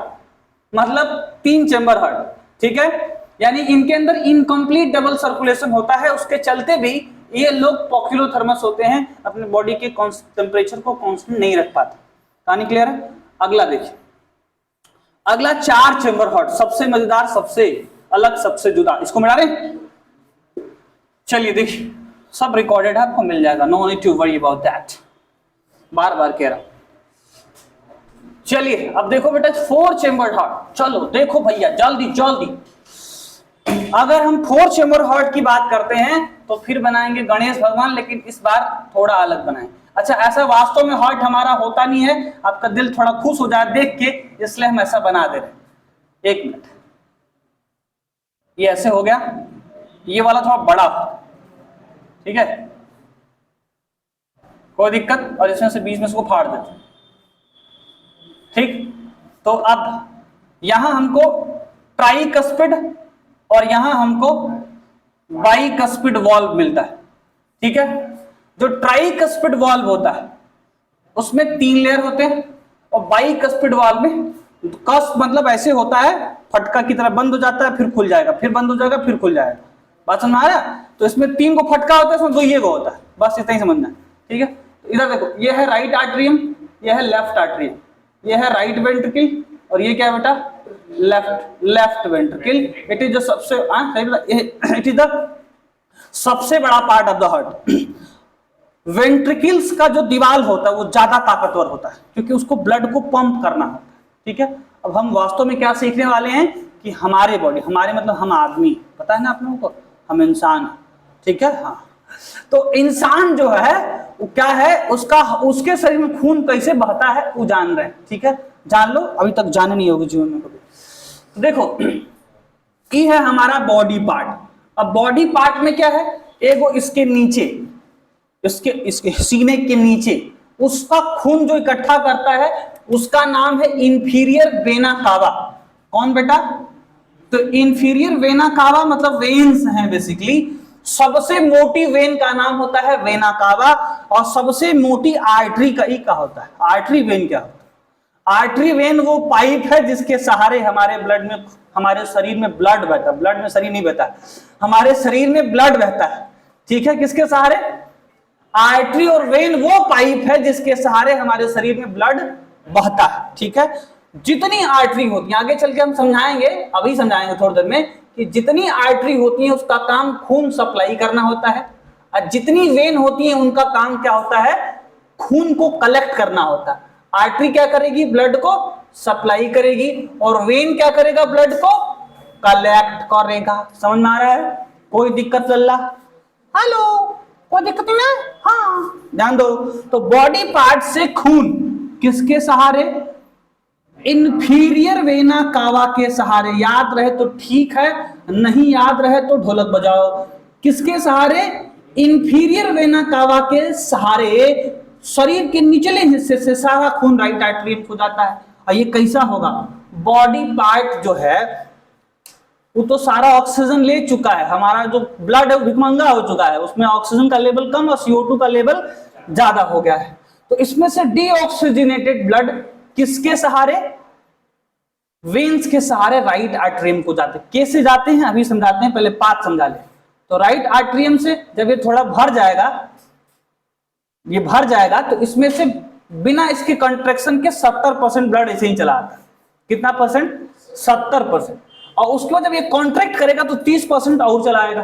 मतलब 3 चेंबर हार्ट, ठीक है। यानी इनके अंदर इनकम्प्लीट डबल सर्कुलेशन होता है, उसके चलते भी ये लोग पोकिलोथर्मस होते हैं, अपने बॉडी के टेम्परेचर को कांस्टेंट नहीं रख पाते। कहानी क्लियर है? अगला देखिए, अगला 4 चेंबर हार्ट, सबसे मजेदार, सबसे अलग, सबसे जुदा, इसको मिला रहे। चलिए देखिए, सब रिकॉर्डेड है, आपको मिल जाएगा, no need to worry about that, बार बार कह रहा हूं। चलिए अब देखो बेटा, 4 चेंबर हार्ट, चलो देखो भैया जल्दी जल्दी। अगर हम 4 चेंबर हार्ट की बात करते हैं तो फिर बनाएंगे गणेश भगवान, लेकिन इस बार थोड़ा अलग बनाएं। अच्छा, ऐसा वास्तव में हार्ट हमारा होता नहीं है, आपका दिल थोड़ा खुश हो जाए देख के, इसलिए हम ऐसा बना दे रहे हैं। 1 मिनट, ये ऐसे हो गया, ये वाला थोड़ा बड़ा, ठीक है, कोई दिक्कत, और इसमें से बीच में इसको फाड़ देते, ठीक। तो अब यहां हमको ट्राइकस्पिड और यहां हमको बाइकस्पिड वॉल्व मिलता है, ठीक है। जो ट्राइकस्पिड वॉल्व होता है उसमें 3 लेयर होते हैं, और बाइकस्पिड वॉल्व में कस्प मतलब ऐसे होता है फटका की तरह बंद हो जाता है, फिर खुल जाएगा, फिर बंद हो जाएगा, फिर खुल जाएगा। बात समझ में आ रहा है? तो इसमें 3 को फटका होता है, इसमें 2 ये को होता है, बस इतना ही समझना है। ठीक है, तो इधर देखो, ये है राइट आर्टरियम, ये है लेफ्ट आर्टरियम, ये है राइट वेंट्रिकल और ये क्या है बेटा, left ventricle. It is the सबसे इट इज द सबसे बड़ा part of the heart. Ventricles का जो दीवार होता है वो ज्यादा ताकतवर होता है क्योंकि उसको ब्लड को पंप करना होता है। ठीक है, अब हम वास्तव में क्या सीखने वाले हैं कि हमारे बॉडी, हमारे मतलब हम आदमी, पता है ना आप लोगों को, हम इंसान, ठीक है, हाँ। तो इंसान जो है वो क्या है, उसके शरीर में खून कैसे बहता है वो जान रहे हैं। ठीक है, जान लो, अभी तक जाने नहीं होगी जीवन में कभी। तो देखो, ये है हमारा बॉडी पार्ट। अब बॉडी पार्ट में क्या है, एगो इसके नीचे, इसके सीने के नीचे उसका खून जो इकट्ठा करता है उसका नाम है इंफीरियर वेना कावा। कौन बेटा, तो इंफीरियर वेना कावा मतलब वेन्स हैं बेसिकली। सबसे मोटी वेन का नाम होता है वेना कावा और सबसे मोटी आर्टरी का ही का होता है। आर्टरी वेन क्या होता है, आर्टरी वेन वो पाइप है जिसके सहारे हमारे ब्लड में, हमारे शरीर में ब्लड बहता है। ब्लड में शरीर नहीं बहता, हमारे शरीर में ब्लड बहता है। ठीक है, किसके सहारे, आर्टरी और वेन वो पाइप है जिसके सहारे हमारे शरीर में ब्लड बहता है। ठीक है, जितनी आर्टरी होती है, आगे चल के हम समझाएंगे, अभी समझाएंगे थोड़ी देर में, कि जितनी आर्टरी होती है उसका काम खून सप्लाई करना होता है और जितनी वेन होती है उनका काम क्या होता है, खून को कलेक्ट करना होता है। आर्टरी क्या करेगी, ब्लड को सप्लाई करेगी और वेन क्या करेगा, ब्लड को कलेक्ट करेगा। समझ में आ रहा है, कोई दिक्कत लल्ला, हेलो, कोई दिक्कत नहीं है, हाँ ध्यान दो। तो बॉडी पार्ट से खून किसके सहारे, इंफीरियर वेना कावा के सहारे। याद रहे तो ठीक है, नहीं याद रहे तो ढोलक बजाओ। किसके सहारे, इंफीरियर वेना कावा के सहारे शरीर के निचले हिस्से से सारा खून राइट आर्टरी को जाता है। और ये कैसा होगा, बॉडी पार्ट जो है वो तो सारा ऑक्सीजन ले चुका है, हमारा जो ब्लड है वो भिखमंगा हो चुका है, उसमें ऑक्सीजन का लेवल कम और CO2 का लेवल ज्यादा हो गया है। तो इसमें से डीऑक्सीजनेटेड ब्लड किसके सहारे, वेन्स के सहारे राइट आर्टरियम को जाते। कैसे जाते हैं अभी समझाते हैं, पहले पाथ समझा ले। तो राइट आर्टरियम से जब ये थोड़ा भर जाएगा, ये भर जाएगा तो इसमें से बिना इसके कंट्रैक्शन के 70% ब्लड ऐसे ही चला आता है। कितना परसेंट, 70%। और उसके बाद जब ये कॉन्ट्रैक्ट करेगा तो 30% और चलाएगा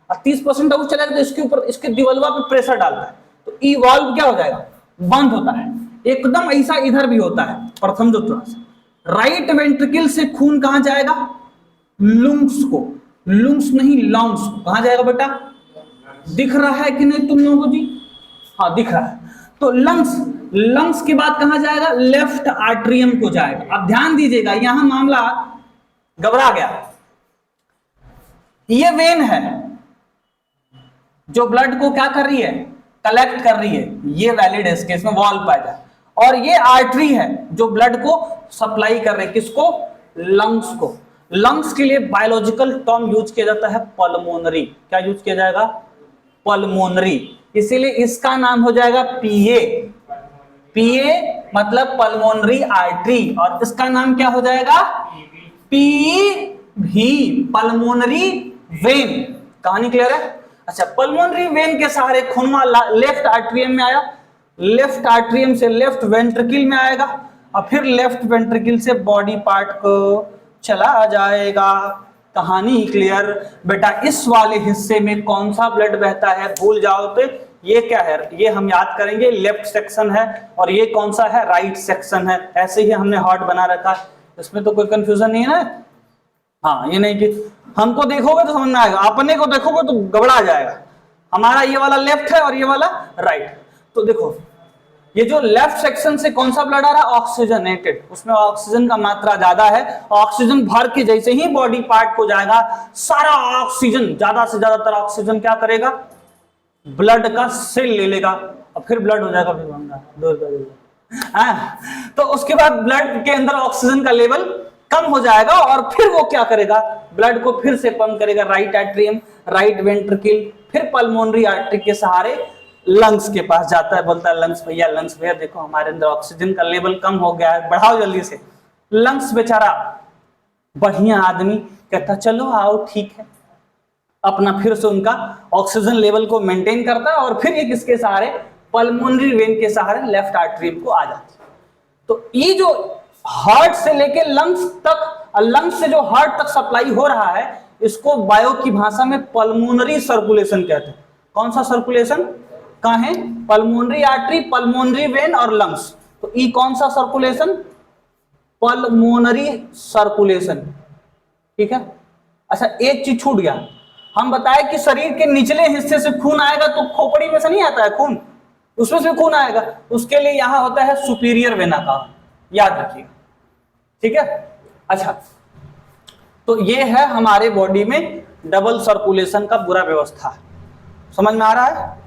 और 30% और चलाएगा तो इसके ऊपर, इसके दिवलवा पे प्रेशर डालता है तो ई वाल्व क्या हो जाएगा, बंद होता है। एकदम ऐसा इधर भी होता है। प्रथम जो थोड़ा सा राइट वेंट्रिकल से खून कहां जाएगा, लंग्स को, लंग्स नहीं लंग्स को, कहां जाएगा बेटा, दिख रहा है कि नहीं तुम लोगों को जी, हाँ दिख रहा है। तो लंग्स के बाद कहां जाएगा, लेफ्ट आर्टरियम को जाएगा। अब ध्यान दीजिएगा, यहां मामला घबरा गया। ये वेन है जो ब्लड को क्या कर रही है, कलेक्ट कर रही है, ये वैलिड है इसके, इसमें वॉल्व पाया है। और ये आर्टरी है जो ब्लड को सप्लाई कर रही है, किसको, लंग्स को। लंग्स के लिए बायोलॉजिकल टर्म यूज किया जाता है पल्मोनरी। क्या यूज किया जाएगा, पल्मोनरी। इसीलिए इसका नाम हो जाएगा पीए। पीए मतलब पल्मोनरी आर्टरी और इसका नाम क्या हो जाएगा, पीवी, पल्मोनरी वेन। कहानी क्लियर है। अच्छा, पल्मोनरी वेन के सहारे खून लेफ्ट आर्टरियम में आया, लेफ्ट आर्टरियम से लेफ्ट वेंट्रिकल में आएगा और फिर लेफ्ट वेंट्रिकल से बॉडी पार्ट को चला जाएगा। कहानी क्लियर बेटा। इस वाले हिस्से में कौन सा ब्लड बहता है भूल जाओ तो ये क्या है, ये हम याद करेंगे, लेफ्ट सेक्शन है और ये कौन सा है, राइट सेक्शन है। ऐसे ही हमने हार्ट बना रखा है, इसमें तो कोई कंफ्यूजन नहीं है ना। हाँ, ये नहीं कि हमको देखोगे तो समझ में आएगा, अपने को देखोगे तो गबड़ा जाएगा। हमारा ये वाला लेफ्ट है और ये वाला राइट। तो देखो, ये जो लेफ्ट सेक्शन से कौन सा ब्लड आ रहा है, ऑक्सीजनेटेड, उसमें ऑक्सीजन का मात्रा ज्यादा है। ऑक्सीजन भर के जैसे ही बॉडी पार्ट को जाएगा, सारा ऑक्सीजन, ज्यादा से ज्यादातर ऑक्सीजन क्या करेगा, ब्लड का सेल ले लेगा और फिर ब्लड हो जाएगा तो उसके बाद ब्लड के अंदर ऑक्सीजन का लेवल कम हो जाएगा और फिर वो क्या करेगा, ब्लड को फिर से पंप करेगा राइट आर्टरियम, राइट वेंट्रिकल, फिर पल्मोनरी आर्टरी के सहारे लंग्स के पास जाता है। बोलता है लंग्स भैया देखो हमारे अंदर ऑक्सीजन का लेवल कम हो गया है, बढ़ाओ जल्दी से। लंग्स बेचारा बढ़िया आदमी कहता चलो आओ ठीक है, अपना फिर से उनका ऑक्सीजन लेवल को मेंटेन करता है और फिर ये किसके सहारे, पल्मोनरी वेन के सहारे लेफ्ट आर्टरियम को आ जाती है। तो ये जो हार्ट से लेके लंग्स तक, लंग्स से जो हार्ट तक सप्लाई हो रहा है, इसको बायो की भाषा में पल्मोनरी सर्कुलेशन कहते हैं। कौन सा सर्कुलेशन, कहां है, पल्मोनरी आर्टरी, पल्मोनरी वेन और लंग्स। तो ये कौन सा सर्कुलेशन, पल्मोनरी सर्कुलेशन, ठीक है। अच्छा एक चीज छूट गया, हम बताए कि शरीर के निचले हिस्से से खून आएगा तो खोपड़ी में से नहीं आता है खून, उसमें से खून आएगा, उसके लिए यहां होता है सुपीरियर वेना का, याद रखिएगा, ठीक है। अच्छा तो ये है हमारे बॉडी में डबल सर्कुलेशन का पूरा व्यवस्था है, समझ में आ रहा है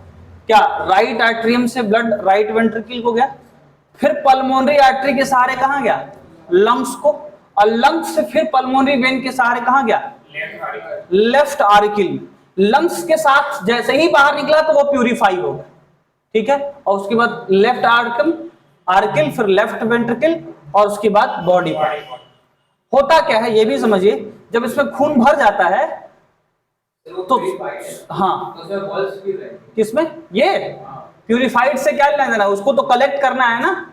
क्या। राइट आर्टरियम से ब्लड राइट वेंट्रिकल को गया, फिर पल्मोनरी आर्टरी के सहारे कहां गया, लंग्स को, और लंग्स से फिर पल्मोनरी वेन के सहारे कहां गया, लेफ्ट आर्किल। लंग्स के साथ जैसे ही बाहर निकला तो वो प्यूरिफाई हो गया, ठीक है। और उसके बाद लेफ्ट आर्किल, फिर लेफ्ट वेंट्रिकल, और उसके बाद बॉडी पार्ट। होता क्या है ये भी समझिए, जब इसमें खून भर जाता है तो हाँ, किसमें, ये प्यूरिफाइड से क्या लेना देना, उसको तो कलेक्ट करना है ना।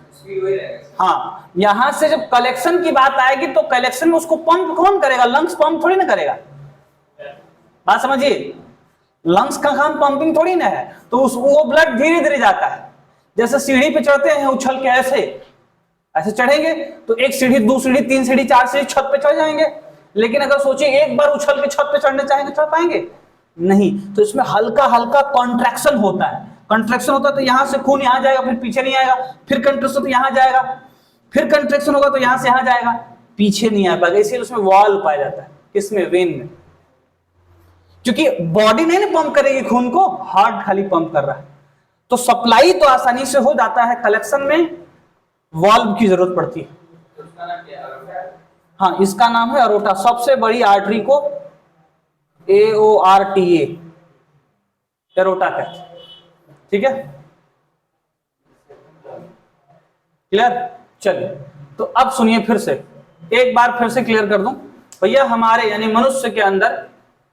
हाँ, यहां से जब कलेक्शन की बात आएगी तो कलेक्शन में उसको पंप कौन करेगा, लंग्स पंप थोड़ी ना करेगा, बात समझिए। लंग्स का काम पंपिंग थोड़ी ना है, तो वो ब्लड धीरे धीरे जाता है, जैसे सीढ़ी पे चढ़ते हैं उछल के ऐसे चढ़ेंगे तो एक सीढ़ी, दो सीढ़ी, तीन सीढ़ी, चार सीढ़ी, छत पे चढ़ जाएंगे। लेकिन अगर सोचिए एक बार उछल के छत पे चढ़ने चाहेंगे, चढ़ पाएंगे नहीं। तो इसमें हल्का हल्का कॉन्ट्रैक्शन होता है, कंट्रैक्शन होता है तो यहां से खून यहां जाएगा, फिर पीछे नहीं आएगा, फिर कंट्रैक्शन तो यहां जाएगा, फिर कंट्रैक्शन होगा तो यहां से यहां जाएगा, पीछे नहीं आ पाएगा। इसीलिए उसमें वॉल्व पाया जाता है, किसमें, वेन में। क्योंकि बॉडी नहीं ना पंप करेगी खून को, हार्ट खाली पंप कर रहा है, तो सप्लाई तो आसानी से हो जाता है, कलेक्शन में वॉल्व की जरूरत पड़ती है। हाँ, इसका नाम है अरोटा। सबसे बड़ी आर्टरी को AORTA, एरोटा कहते हैं, ठीक है, क्लियर। चलिए तो अब सुनिए फिर से, एक बार फिर से क्लियर कर दूं भैया, हमारे यानी मनुष्य के अंदर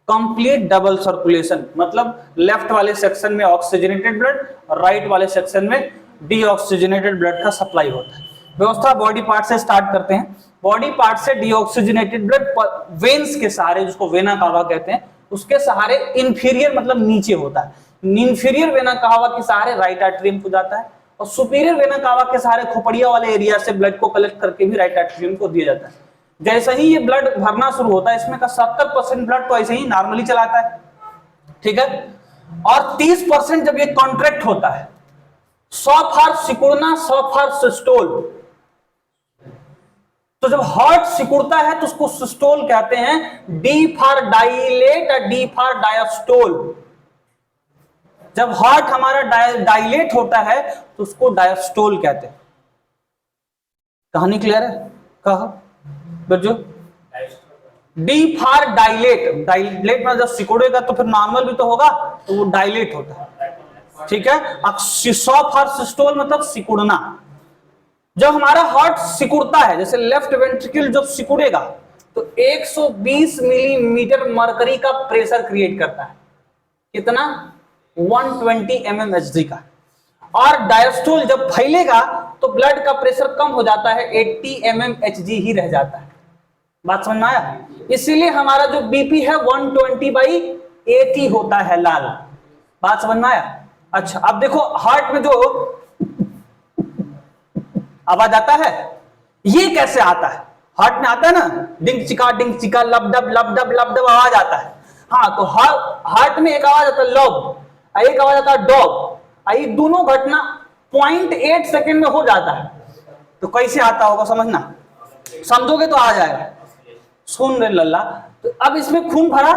कंप्लीट डबल सर्कुलेशन, मतलब लेफ्ट वाले सेक्शन में ऑक्सीजनेटेड ब्लड और राइट वाले सेक्शन में डीऑक्सीजनेटेड ब्लड का सप्लाई होता है। व्यवस्था बॉडी पार्ट से स्टार्ट करते हैं। बॉडी पार्ट से डीऑक्सीजनेटेड ब्लड वेन्स के सहारे, जिसको वेना कावा कहते हैं, उसके सहारे इंफीरियर मतलब नीचे होता है, इंफीरियर वेना कावा के सहारे राइट आर्टरियम को जाता है, और सुपीरियर वेना कावा के सहारे खोपड़िया वाले एरिया से ब्लड को कलेक्ट करके भी राइट आर्टरियम को दिया जाता है। जैसे ही ये ब्लड भरना शुरू होता है, इसमें का 70% ब्लड तो ऐसे ही नॉर्मली चलाता है, ठीक है, और 30% जब ये कॉन्ट्रैक्ट होता है, सौ फॉर सिकुड़ना, सौ फॉर सिस्टोल। तो जब हार्ट सिकुड़ता है तो उसको सिस्टोल कहते हैं, डी फॉर डाइलेट और डी फॉर डायस्टोल। जब हार्ट हमारा डाइलेट होता है तो उसको डायस्टोल कहते हैं। कहानी क्लियर है, कहा बच्चों, डी फॉर डाइलेट, डाइलेट में जब सिकुड़ेगा तो फिर नॉर्मल भी तो होगा, तो वो डाइलेट होता है, ठीक है। अब 100 फॉर सिस्टोल मतलब सिकुड़ना। जब हमारा हार्ट सिकुड़ता है, जैसे लेफ्ट वेंट्रिकल जब सिकुड़ेगा तो 120 मिलीमीटर मरकरी का प्रेशर क्रिएट करता है, कितना, 120 mmHg का। और डायस्टोल जब फैलेगा तो ब्लड का प्रेशर कम हो जाता है, 80 mmHg ही रह जाता है। बात समझ में आया। इसीलिए हमारा जो बीपी है 120/80 होता है, लाल। बात समझ में आया। अच्छा अब देखो, हार्ट में जो आवाज आता है, ये कैसे आता है, हार्ट में आता है ना, डिंग चिका लब डब आवाज आता है। हाँ, तो हार्ट में एक आवाज आता है लब, एक आवाज आता है डॉग। ये दोनों घटना 0.8 सेकेंड में हो जाता है। तो कैसे आता होगा समझना, समझोगे तो आ जाएगा। सुन रहे लल्ला, तो अब इसमें खून भरा,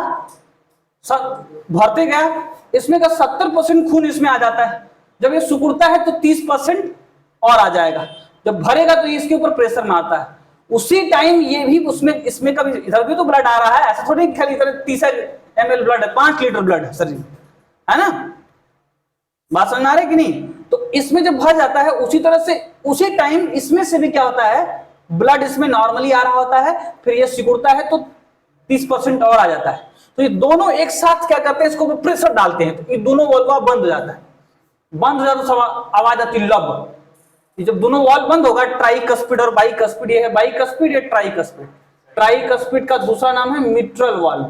भरते गया, इसमें का 70% खून इसमें आ जाता है। जब ये सिकुड़ता है तो 30% और आ जाएगा। जब भरेगा तो इसके ऊपर प्रेशर मारता है, उसी टाइम ये भी उसमें, इसमें का भी, इधर भी तो ब्लड आ रहा है, ऐसा थोड़ी खाली इधर 30 ml ब्लड है, 5 लीटर ब्लड है शरीर, है ना। बात समझ आ रही है कि नहीं। तो इसमें जब भर जाता है, उसी तरह से उसी टाइम इसमें से भी क्या होता है, ब्लड इसमें नॉर्मली आ रहा होता है, फिर ये सिकुड़ता है तो 30% और आ जाता है। तो ये दोनों एक साथ क्या करते हैं, इसको प्रेशर डालते हैं तो ये दोनों वॉल्व बंद हो जाता है। बंद हो जाता तो आवाज आती है लब। ये जब दोनों वॉल्व बंद होगा, ट्राइकस्पिड और बाइकस्पिड, ये है बाइकस्पिड, ये ट्राइकस्पिड। ट्राइकस्पिड का दूसरा नाम है मिट्रल वाल्व।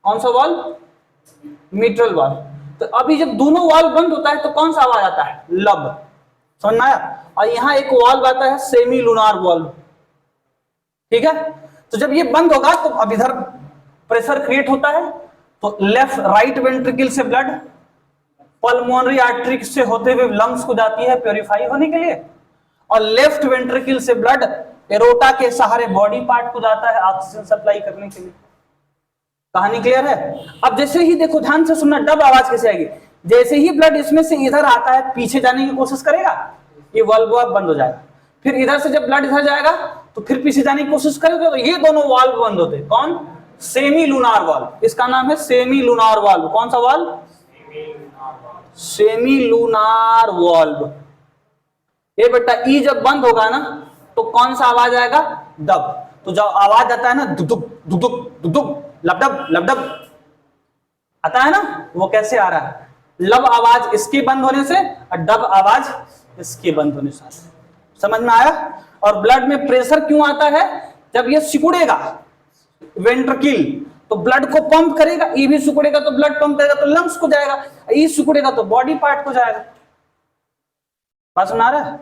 कौन सा वाल्व? Mitral valve. तो अभी जब दोनों वाल्व बंद होता है तो कौन सा आवाज आता है? लब। समझ में आया? और यहां एक वाल्व आता है सेमी लूनार वाल्व, ठीक है। तो जब ये बंद होगा तो अब इधर प्रेशर क्रिएट होता है, तो लेफ्ट राइट वेंट्रिकल से ब्लड पल्मोनरी आर्टरी से होते हुए लंग्स को जाती है प्योरीफाई होने के लिए, और लेफ्ट वेंट्रिकल से ब्लड एरोटा के सहारे बॉडी पार्ट को जाता है ऑक्सीजन सप्लाई करने के लिए। कहानी क्लियर है? अब जैसे ही देखो, ध्यान से सुनना, डब आवाज कैसे आएगी। जैसे ही ब्लड इसमें से इधर आता है, पीछे जाने की कोशिश करेगा, ये वाल्व बंद हो जाएगा। फिर इधर से जब ब्लड इधर जाएगा तो फिर पीछे जाने की कोशिश करेगा, तो ये दोनों वाल्व बंद होते हैं। कौन? Semi lunar valve. इसका नाम है सेमी लूनार वाल्व। कौन सा वाल्व? Semi lunar valve. ये बेटा ई जब बंद होगा ना तो कौन सा आवाज आएगा? डब। तो जब आवाज आता है ना, दुदुक दुदुक दुदुक, लबडब लबडब आता है ना, वो कैसे आ रहा है? लब आवाज इसके बंद होने से और डब आवाज इसके बंद होने से। समझ में आया? और ब्लड में प्रेशर क्यों आता है? जब ये सिकुड़ेगा वेंट्रिकल तो ब्लड को पंप करेगा, ये भी सिकुड़ेगा तो ब्लड पंप करेगा तो लंग्स को जाएगा, ये सिकुड़ेगा तो बॉडी पार्ट को जाएगा। बात सुना रहा है?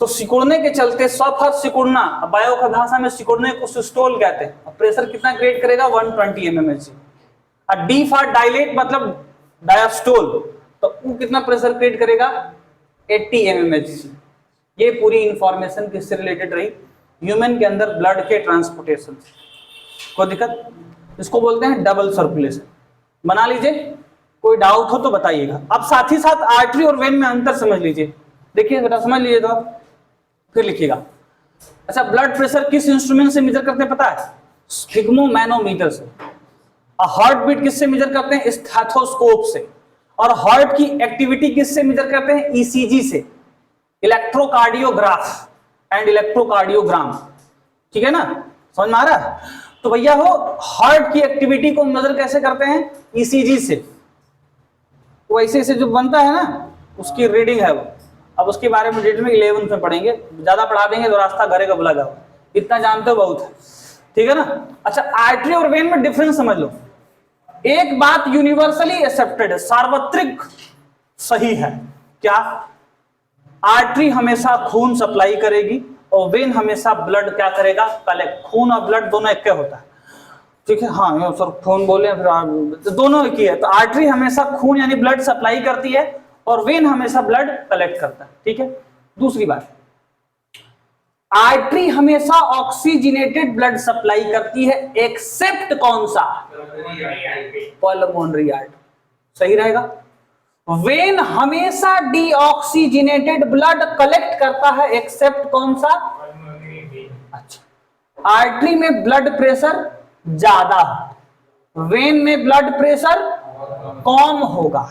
तो सिकुड़ने के चलते सफर सिकुड़ना, बायो का भाषा में सिकुड़ने को सिस्टोल कहते हैं। प्रेशर कितना क्रिएट करेगा? 120 mmHg। और डी फॉर डायलेट मतलब डायस्टोल, तो वो कितना प्रेशर क्रिएट करेगा? 80 mmHg। ये पूरी इंफॉर्मेशन किससे रिलेटेड रही? ह्यूमन के अंदर ब्लड के ट्रांसपोर्टेशन से। कोई दिक्कत? इसको बोलते हैं डबल सर्कुलेशन। बना लीजिए, कोई डाउट हो तो बताइएगा। अब साथ ही साथ आर्टरी और वेन में अंतर समझ लीजिए। देखिए बेटा, समझ लीजिए तो फिर लिखिएगा। अच्छा, ब्लड प्रेशर किस इंस्ट्रूमेंट से मेजर करते हैं पता है? स्फिग्मोमैनोमीटर से। और हार्ट बीट किससे मेजर करते हैं? स्टेथोस्कोप से। और हार्ट की एक्टिविटी किससे मेजर करते हैं? ईसीजी से, इलेक्ट्रोकार्डियोग्राफ एंड इलेक्ट्रोकार्डियोग्राम। ठीक है ना? समझ में आ रहा है? तो भैया हो, हार्ट की एक्टिविटी को मेजर कैसे करते हैं? ईसीजी से। वैसे से जो बनता है ना, उसकी रीडिंग है वो। अब उसके बारे में डिटेल में 11th में पढ़ेंगे, ज्यादा पढ़ा देंगे तो रास्ता घरे का बुला जाओ। इतना जानते हो बहुत है, ठीक है ना? अच्छा, आर्टरी और वेन में डिफरेंस समझ लो। एक बात यूनिवर्सली एक्सेप्टेड है, सार्वत्रिक सही है। क्या? आर्टरी हमेशा खून सप्लाई करेगी और वेन हमेशा ब्लड क्या करेगा? कलेक्ट। खून और ब्लड दोनों एक होता है, ठीक है? हाँ सर, खून बोले फिर दोनों एक ही है। तो आर्टरी हमेशा खून यानी ब्लड सप्लाई करती है और वेन हमेशा ब्लड कलेक्ट करता है, ठीक है? दूसरी बात, आर्टरी हमेशा ऑक्सीजनेटेड ब्लड सप्लाई करती है, एक्सेप्ट कौन सा? Pulmonary artery. सही रहेगा। वेन हमेशा डीऑक्सीजनेटेड ब्लड कलेक्ट करता है, एक्सेप्ट कौन सा? अच्छा, आर्टरी में ब्लड प्रेशर ज्यादा, वेन में ब्लड प्रेशर कम होगा।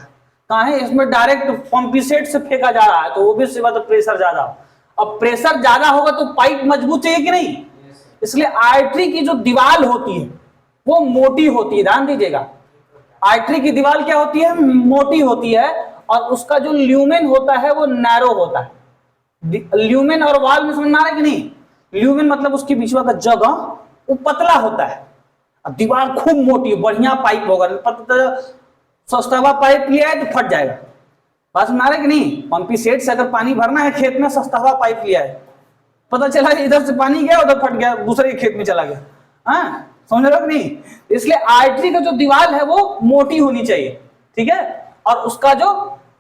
कहा है? इसमें डायरेक्ट पंपिसेट से फेंका जा रहा है तो वो भी से मतलब प्रेशर ज्यादा। अब प्रेशर ज्यादा होगा तो पाइप मजबूत चाहिए कि नहीं? इसलिए आर्टरी की जो दीवार होती है वो मोटी होती है। ध्यान दीजिएगा, आर्टरी की दीवार क्या होती है? मोटी होती है, और उसका जो ल्यूमेन होता है वो नैरो होता है। ल्यूमेन और वाल में समझ में आ रहा है कि नहीं? ल्यूमेन मतलब उसके बीच का जगह वो पतला होता है, अब दीवार खूब मोटी, बढ़िया पाइप होगा। सस्ता पाइप लिया है तो फट जाएगा। बात सुना रहे कि नहीं? पंपी सेट से अगर पानी भरना है खेत में, सस्ता पाइप लिया है, पता चला इधर से पानी गया उधर फट गया, दूसरे खेत में चला गया। हाँ, समझ रहे हो कि नहीं? इसलिए आर्टरी का जो दीवार है वो मोटी होनी चाहिए, ठीक है? और उसका जो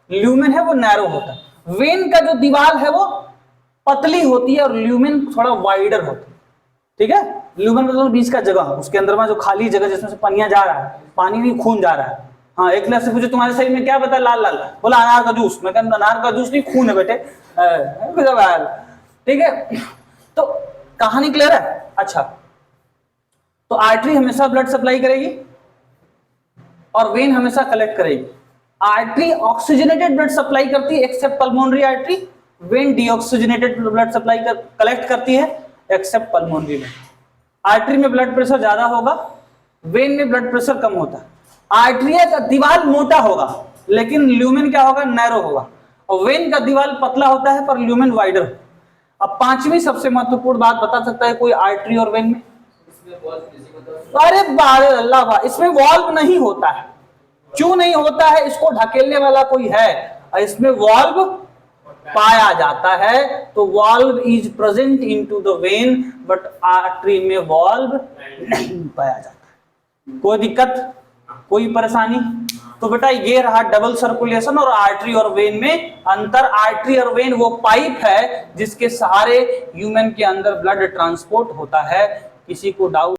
ल्यूमेन है वो नैरो होता है। वेन का जो दीवार है वो पतली होती है और ल्यूमेन थोड़ा वाइडर होता है, ठीक है? ल्यूमेन मतलब बीच का जगह, उसके अंदर में जो खाली जगह जिसमें से पनिया जा रहा है, पानी नहीं खून जा रहा है। हाँ, एक क्लास से पूछे तुम्हारे शरीर में क्या बता? लाल लाल। बोला अनार का जूस। मैं कहता अनार का जूस नहीं, खून है बेटे, ठीक है? तो कहानी क्लियर है? अच्छा, तो आर्टरी हमेशा ब्लड सप्लाई करेगी और वेन हमेशा कलेक्ट करेगी। आर्टरी ऑक्सीजनेटेड ब्लड सप्लाई करती है, accept pulmonary artery, when deoxygenated blood supply collect करती है, एक्सेप्ट पल्मोनरी वेन। आर्टरी में ब्लड प्रेशर ज्यादा होगा, वेन में ब्लड प्रेशर कम होता है। आर्टरी का दीवार मोटा होगा लेकिन ल्यूमेन क्या होगा, नैरो होगा, और वेन का दीवार पतला होता है पर ल्यूमेन वाइडर। अब पांचवी सबसे महत्वपूर्ण बात बता सकता है कोई आर्टरी और वेन में? अरे अल्लाह, इसमें वॉल्व नहीं होता है। क्यों नहीं होता है? इसको ढकेलने वाला कोई है, और इसमें वॉल्व पाया जाता है। तो valve is present into the when, but artery में वॉल्व नहीं पाया जाता। कोई दिक्कत, कोई परेशानी? तो बेटा ये रहा डबल सर्कुलेशन और आर्टरी और वेन में अंतर। आर्टरी और वेन वो पाइप है जिसके सहारे ह्यूमन के अंदर ब्लड ट्रांसपोर्ट होता है। किसी को डाउट